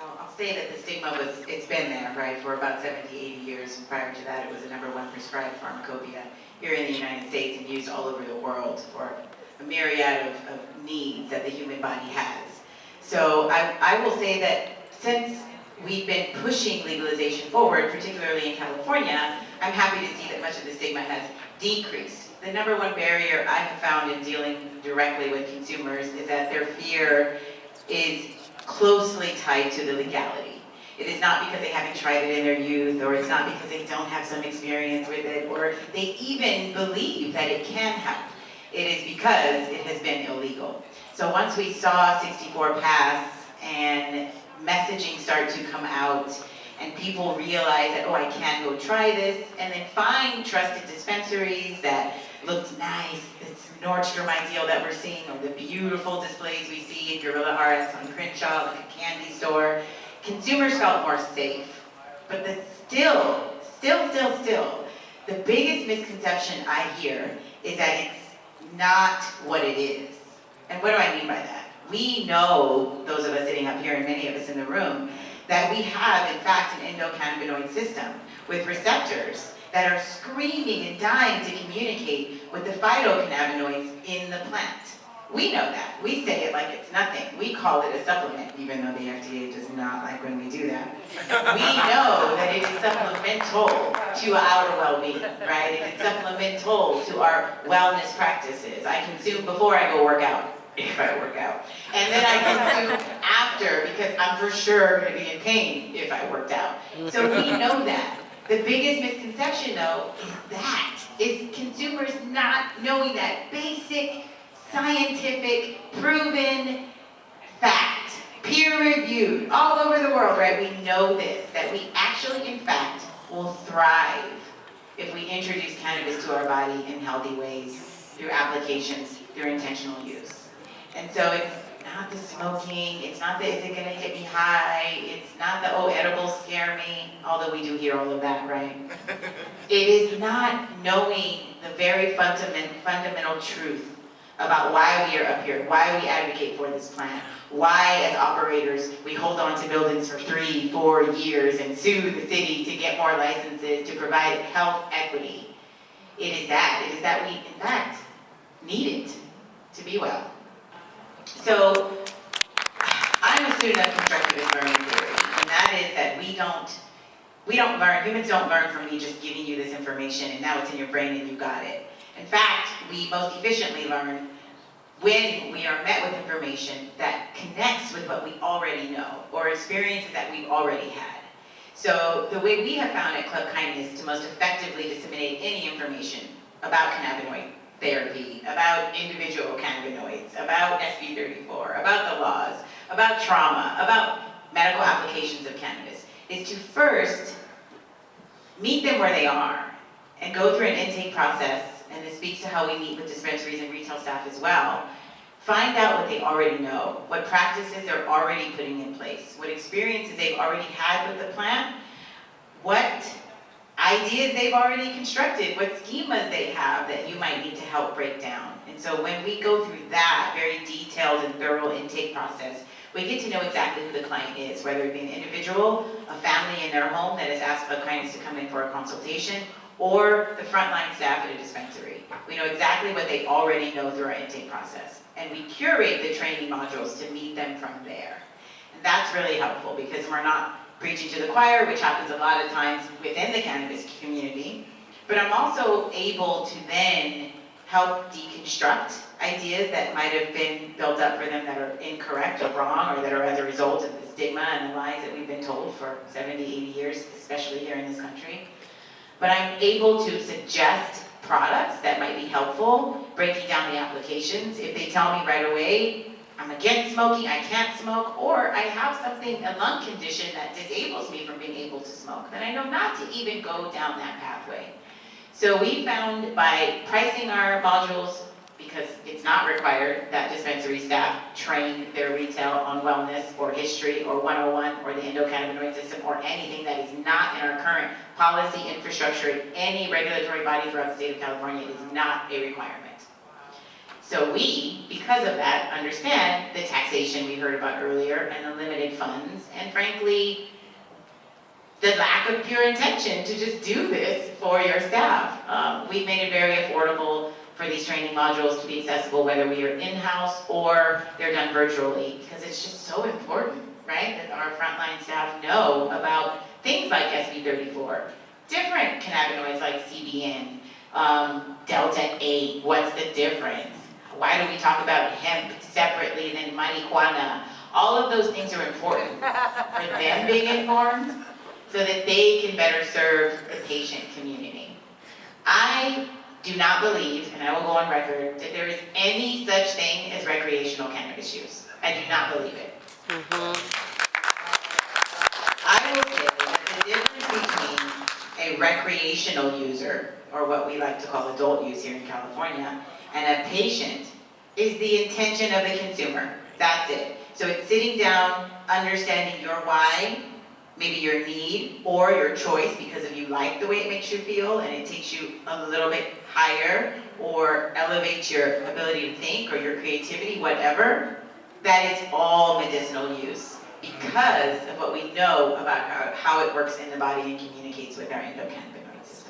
I'll say that the stigma it's been there, right, for about 70, 80 years, and prior to that it was the #1 prescribed pharmacopoeia here in the United States and used all over the world for a myriad of needs that the human body has. So I will say that since we've been pushing legalization forward, particularly in California, I'm happy to see that much of the stigma has decreased. The #1 barrier I have found in dealing directly with consumers is that their fear is closely tied to the legality. It is not because they haven't tried it in their youth, or it's not because they don't have some experience with it, or they even believe that it can help. It is because it has been illegal. So once we saw 64 pass and messaging start to come out, and people realize that, oh, I can go try this, and then find trusted dispensaries that looked nice, this Nordstrom ideal that we're seeing, or the beautiful displays we see in Gorilla Arts on Crenshaw, like a candy store, consumers felt more safe. But still, the biggest misconception I hear is that it's not what it is. And what do I mean by that? We know, those of us sitting up here and many of us in the room, that we have, in fact, an endocannabinoid system with receptors that are screaming and dying to communicate with the phytocannabinoids in the plant. We know that. We say it like it's nothing. We call it a supplement, even though the FDA does not like when we do that. We know that it is supplemental to our well-being, right? It is supplemental to our wellness practices. I consume before I go work out, if I work out. And then I consume after, because I'm for sure going to be in pain if I worked out. So we know that. The biggest misconception, though, is consumers not knowing that basic, scientific, proven fact, peer-reviewed, all over the world, right? We know this, that we actually, in fact, will thrive if we introduce cannabis to our body in healthy ways, through applications, through intentional use. And so it's not the smoking, it's not the, is it gonna get me high, it's not the, oh, edibles scare me, although we do hear all of that, right? It is not knowing the very fundamental truth about why we are up here, why we advocate for this plant, why as operators we hold on to buildings for 3-4 years and sue the city to get more licenses to provide health equity. It is that we in fact need it to be well. So I'm a student of constructivist learning theory, and that is that we don't learn, humans don't learn from me just giving you this information and now it's in your brain and you got it. In fact, we most efficiently learn when we are met with information that connects with what we already know or experiences that we've already had. So the way we have found at Club Kindness to most effectively disseminate any information about cannabinoid therapy, about individual cannabinoids, about SB 34, about the laws, about trauma, about medical applications of cannabis, is to first meet them where they are and go through an intake process, and this speaks to how we meet with dispensaries and retail staff as well. Find out what they already know, what practices they're already putting in place, what experiences they've already had with the plant, what ideas they've already constructed, what schemas they have that you might need to help break down. And so when we go through that very detailed and thorough intake process, we get to know exactly who the client is, whether it be an individual, a family in their home that has asked Club Kindness to come in for a consultation, or the frontline staff at a dispensary. We know exactly what they already know through our intake process. And we curate the training modules to meet them from there. And that's really helpful because we're not preaching to the choir, which happens a lot of times within the cannabis community, but I'm also able to then help deconstruct ideas that might have been built up for them that are incorrect or wrong, or that are as a result of the stigma and the lies that we've been told for 70, 80 years, especially here in this country. But I'm able to suggest products that might be helpful, breaking down the applications. If they tell me right away, I'm against smoking, I can't smoke, or I have something, a lung condition that disables me from being able to smoke, then I know not to even go down that pathway. So we found by pricing our modules, because it's not required that dispensary staff train their retail on wellness or history or 101 or the endocannabinoid system or anything that is not in our current policy infrastructure in any regulatory body throughout the state of California. It is not a requirement. So we, because of that, understand the taxation we heard about earlier and the limited funds, and frankly, the lack of pure intention to just do this for your staff. We've made it very affordable for these training modules to be accessible, whether we are in-house or they're done virtually, because it's just so important, right, that our frontline staff know about things like SB34, different cannabinoids like CBN, Delta-8, what's the difference? Why do we talk about hemp separately than marijuana? All of those things are important for them being informed so that they can better serve the patient community. I do not believe, and I will go on record, that there is any such thing as recreational cannabis use. I do not believe it. I will say that the difference between a recreational user, or what we like to call adult use here in California, and a patient is the intention of the consumer. That's it. So it's sitting down, understanding your why, maybe your need or your choice because if you like the way it makes you feel and it takes you a little bit higher or elevates your ability to think or your creativity, whatever, that is all medicinal use because of what we know about how it works in the body and communicates with our endocannabinoid system.